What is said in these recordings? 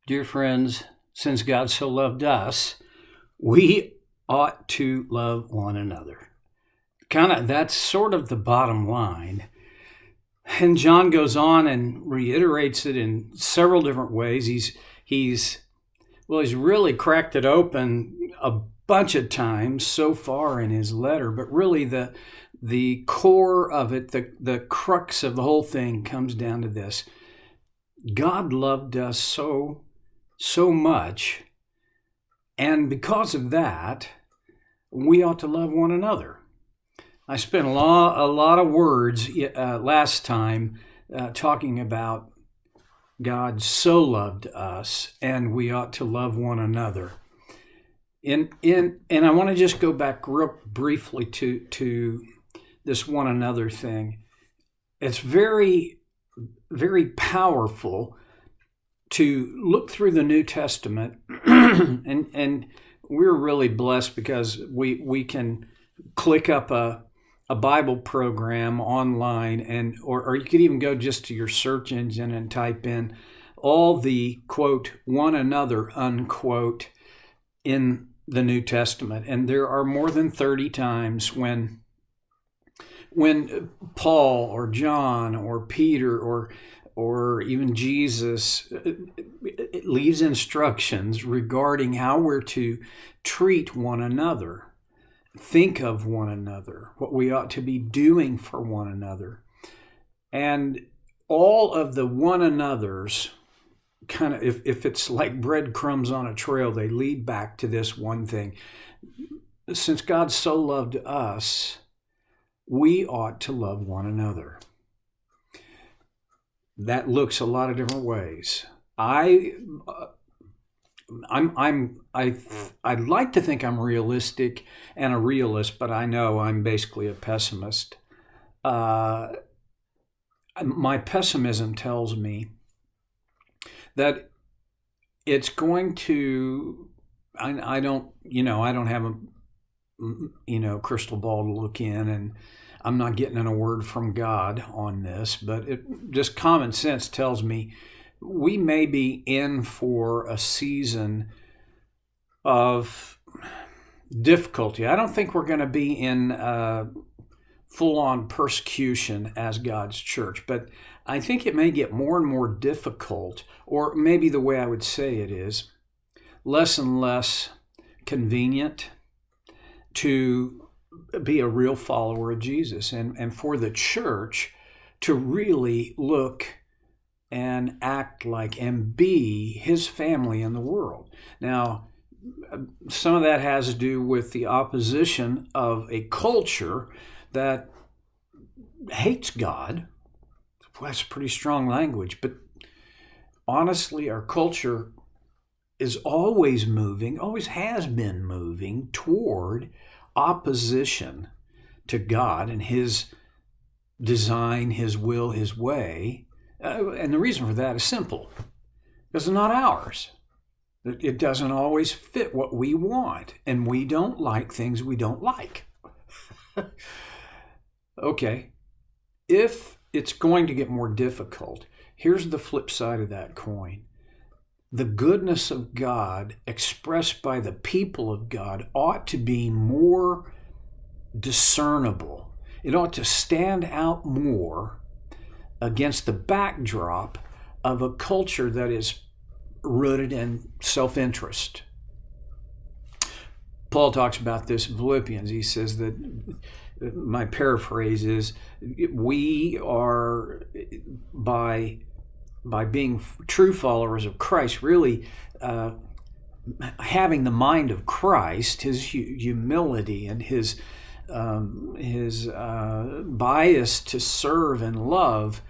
Dear friends, since God so loved us, we ought to love one another. That's sort of the bottom line. And John goes on and reiterates it in several different ways. He's really cracked it open a bunch of times so far in his letter, but really the core of it, the crux of the whole thing comes down to this. God loved us so much, and because of that, we ought to love one another. I spent a lot of words last time talking about God so loved us, and we ought to love one another. And I want to just go back real briefly to this one another thing. It's very, very powerful to look through the New Testament, and we're really blessed because we can click up a Bible program online, or you could even go just to your search engine and type in all the, quote, one another, unquote, in the New Testament. And there are more than 30 times when Paul or John or Peter or even Jesus leaves instructions regarding how we're to treat one another, think of one another, what we ought to be doing for one another. And all of the one another's if it's like breadcrumbs on a trail, they lead back to this one thing. Since God so loved us, we ought to love one another. That looks a lot of different ways. I'd like to think I'm realistic and a realist, but I know I'm basically a pessimist. My pessimism tells me that it's going to. I don't have a crystal ball to look in, and I'm not getting a word from God on this, but just common sense tells me we may be in for a season of difficulty. I don't think we're going to be in full-on persecution as God's church, but I think it may get more and more difficult, or maybe the way I would say it is less and less convenient to be a real follower of Jesus, and for the church to really look and act like and be his family in the world. Now, some of that has to do with the opposition of a culture that hates God. Well, that's pretty strong language, but honestly, our culture is always has been moving toward opposition to God and his design, his will, his way. And the reason for that is simple. Because it's not ours. It doesn't always fit what we want. And we don't like things we don't like. Okay. If it's going to get more difficult, here's the flip side of that coin. The goodness of God expressed by the people of God ought to be more discernible. It ought to stand out more against the backdrop of a culture that is rooted in self-interest. Paul talks about this in Philippians. He says that, my paraphrase is, we are, by being true followers of Christ, really having the mind of Christ, his humility and his bias to serve and love,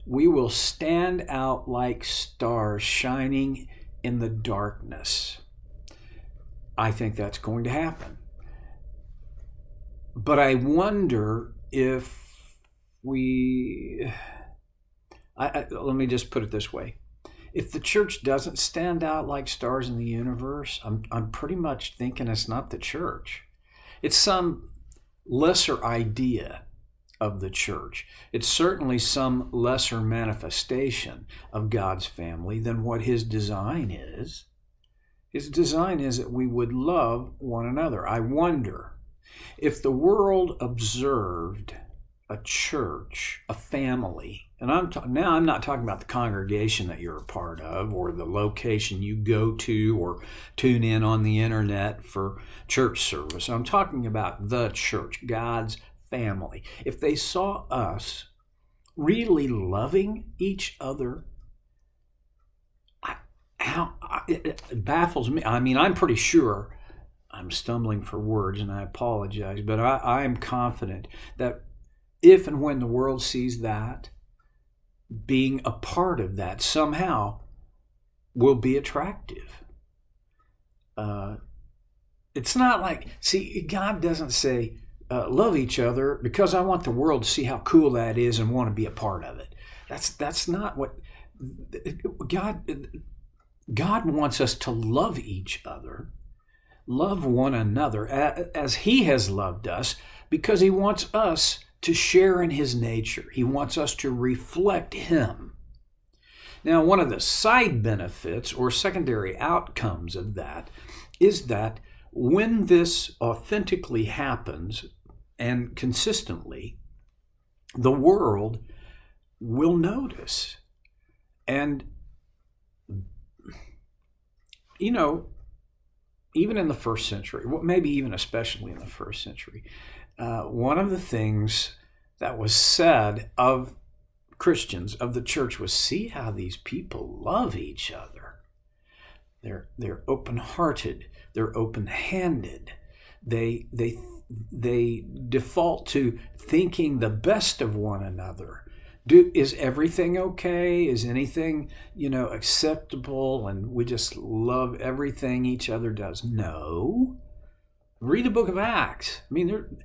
we will stand out like stars shining in the darkness. I think that's going to happen. But I wonder if let me just put it this way. If the church doesn't stand out like stars in the universe, I'm pretty much thinking it's not the church. It's some lesser idea of the church. It's certainly some lesser manifestation of God's family than what his design is. His design is that we would love one another. I wonder if the world observed a church, a family, and now I'm not talking about the congregation that you're a part of or the location you go to or tune in on the internet for church service. I'm talking about the church, God's family. If they saw us really loving each other, it baffles me. I mean, I'm pretty sure, I'm stumbling for words and I apologize, but I am confident that if and when the world sees that, being a part of that somehow will be attractive. It's not like, see, God doesn't say, love each other because I want the world to see how cool that is and want to be a part of it. That's not what God wants us to love each other, love one another as he has loved us, because he wants us to share in his nature. He wants us to reflect him. Now, one of the side benefits or secondary outcomes of that is that when this authentically happens and consistently, the world will notice. And, you know, even in the first century, maybe even especially in the first century, one of the things that was said of Christians, of the church, was, see how these people love each other. They're open-hearted. They're open-handed. They default to thinking the best of one another. Is everything okay? Is anything, acceptable? And we just love everything each other does? No. Read the book of Acts. I mean,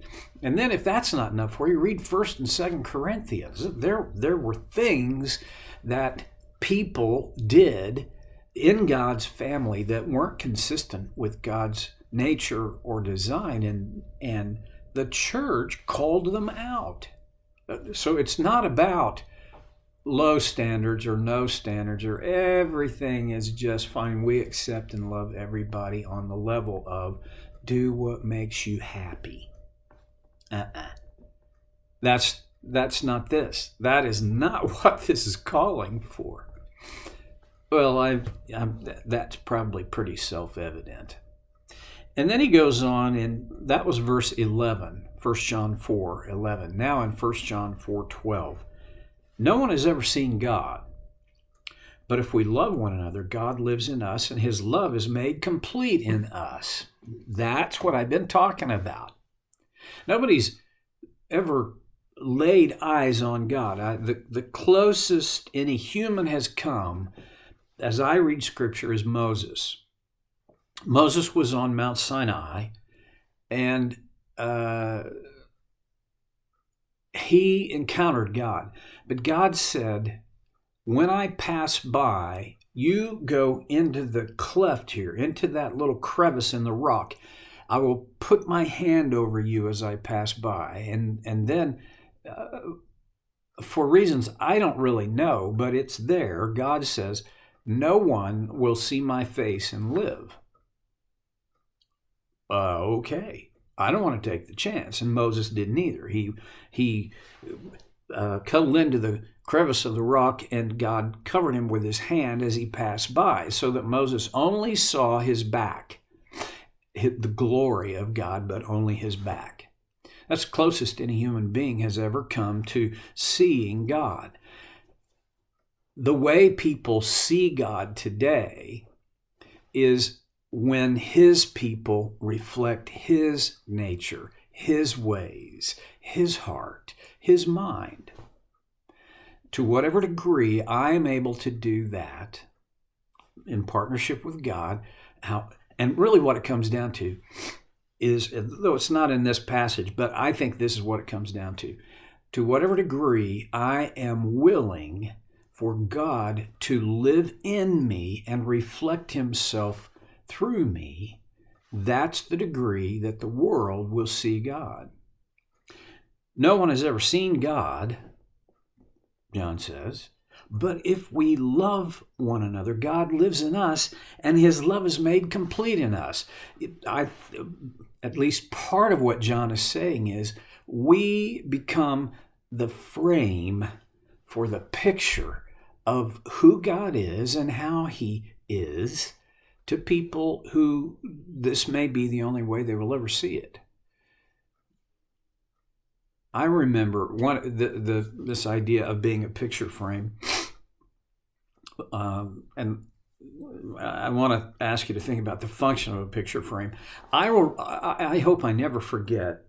and then if that's not enough for you, read 1st and 2nd Corinthians. There were things that people did in God's family that weren't consistent with God's nature or design, and the church called them out. So it's not about low standards or no standards or everything is just fine. We accept and love everybody on the level of do what makes you happy. That's not this. That is not what this is calling for. Well, that's probably pretty self-evident. And then he goes on, and that was verse 11, 1 John 4:11. Now in 1 John 4:12, no one has ever seen God. But if we love one another, God lives in us, and his love is made complete in us. That's what I've been talking about. Nobody's ever laid eyes on God. The closest any human has come, as I read Scripture, is Moses. Moses was on Mount Sinai, and he encountered God. But God said, when I pass by, you go into the cleft here, into that little crevice in the rock. I will put my hand over you as I pass by. And then, for reasons I don't really know, but it's there, God says, no one will see my face and live. Okay, I don't want to take the chance. And Moses didn't either. He cuddled into the crevice of the rock, and God covered him with his hand as he passed by, so that Moses only saw his back, the glory of God, but only his back. That's the closest any human being has ever come to seeing God. The way people see God today is when his people reflect his nature, his ways, his heart, his mind. To whatever degree I am able to do that in partnership with God, and really what it comes down to is, though it's not in this passage, but I think this is what it comes down to whatever degree I am willing for God to live in me and reflect himself through me, that's the degree that the world will see God. No one has ever seen God, John says, but if we love one another, God lives in us, and his love is made complete in us. At least part of what John is saying is we become the frame for the picture of who God is and how he is to people who this may be the only way they will ever see it. I remember this idea of being a picture frame, and I want to ask you to think about the function of a picture frame. I hope I never forget.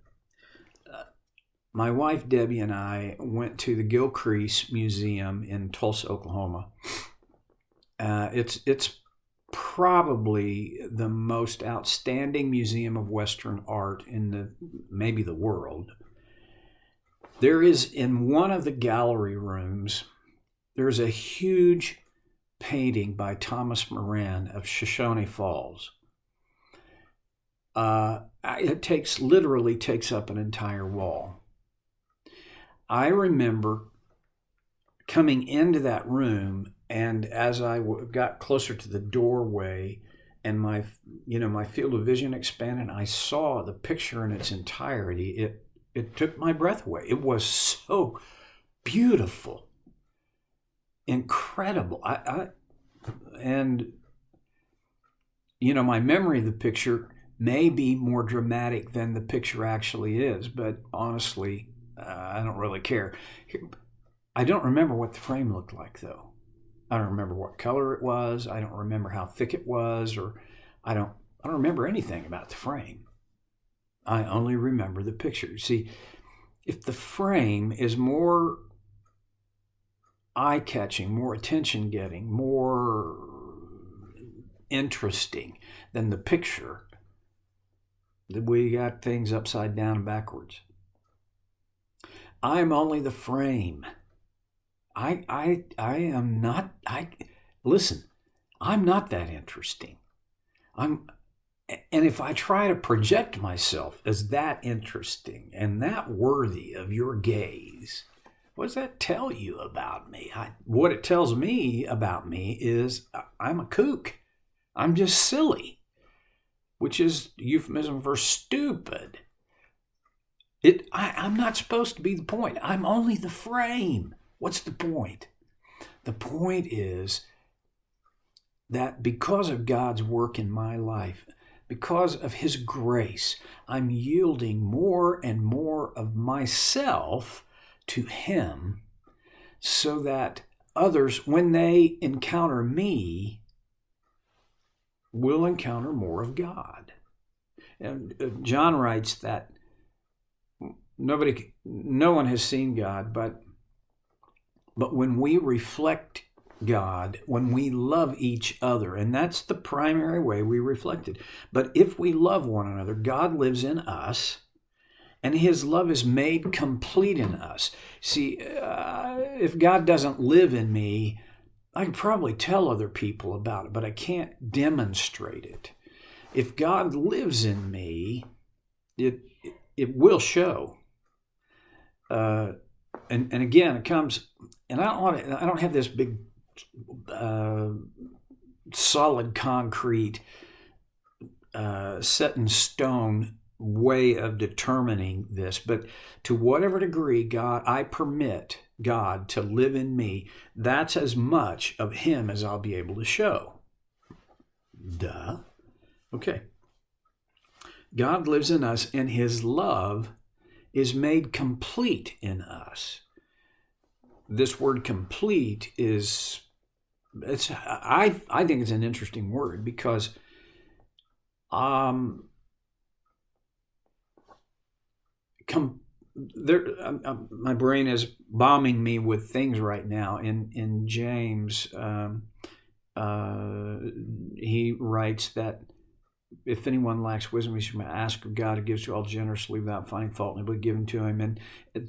My wife Debbie and I went to the Gilcrease Museum in Tulsa, Oklahoma. It's probably the most outstanding museum of Western art in maybe the world. There is, in one of the gallery rooms, there's a huge painting by Thomas Moran of Shoshone Falls. It literally takes up an entire wall. I remember coming into that room, and as I got closer to the doorway, and my field of vision expanded, I saw the picture in its entirety. It took my breath away. It was so beautiful, incredible. My memory of the picture may be more dramatic than the picture actually is, but honestly, I don't really care. I don't remember what the frame looked like, though. I don't remember what color it was. I don't remember how thick it was, or I don't remember anything about the frame. I only remember the picture. See, if the frame is more eye-catching, more attention-getting, more interesting than the picture, we got things upside down and backwards. I'm only the frame. I am not. Listen. I'm not that interesting. And if I try to project myself as that interesting and that worthy of your gaze, what does that tell you about me? What it tells me about me is I'm a kook. I'm just silly, which is euphemism for stupid. I'm not supposed to be the point. I'm only the frame. What's the point? The point is that because of God's work in my life, because of his grace, I'm yielding more and more of myself to him so that others, when they encounter me, will encounter more of God. And John writes that no one has seen God, but when we reflect God, when we love each other, and that's the primary way we reflect it. But if we love one another, God lives in us, and his love is made complete in us. See, if God doesn't live in me, I could probably tell other people about it, but I can't demonstrate it. If God lives in me, it will show. And again, it comes, and I don't have this big solid concrete set in stone way of determining this, but to whatever degree I permit God to live in me, that's as much of him as I'll be able to show. Duh. Okay. God lives in us, and his love is made complete in us. This word complete I think it's an interesting word because my brain is bombing me with things right now. In James, he writes that if anyone lacks wisdom, he should ask of God, who gives to all generously without finding fault, and it will be given to him. And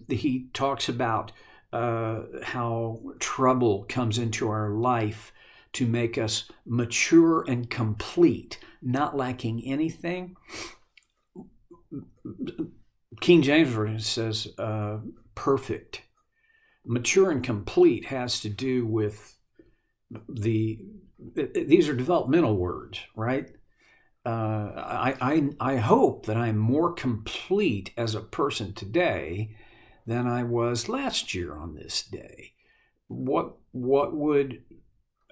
he talks about how trouble comes into our life to make us mature and complete, not lacking anything. King James Version says perfect. Mature and complete has to do with these are developmental words, right? I hope that I'm more complete as a person today than I was last year on this day.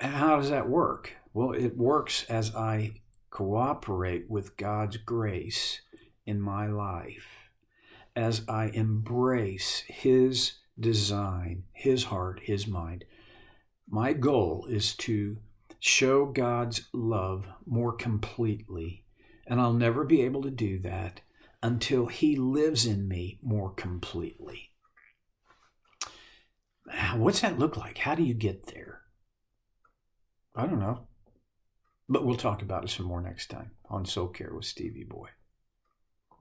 How does that work? Well, it works as I cooperate with God's grace in my life, as I embrace His design, His heart, His mind. My goal is to show God's love more completely, and I'll never be able to do that until He lives in me more completely. What's that look like? How do you get there? I don't know. But we'll talk about it some more next time on Soul Care with Stevie Boy.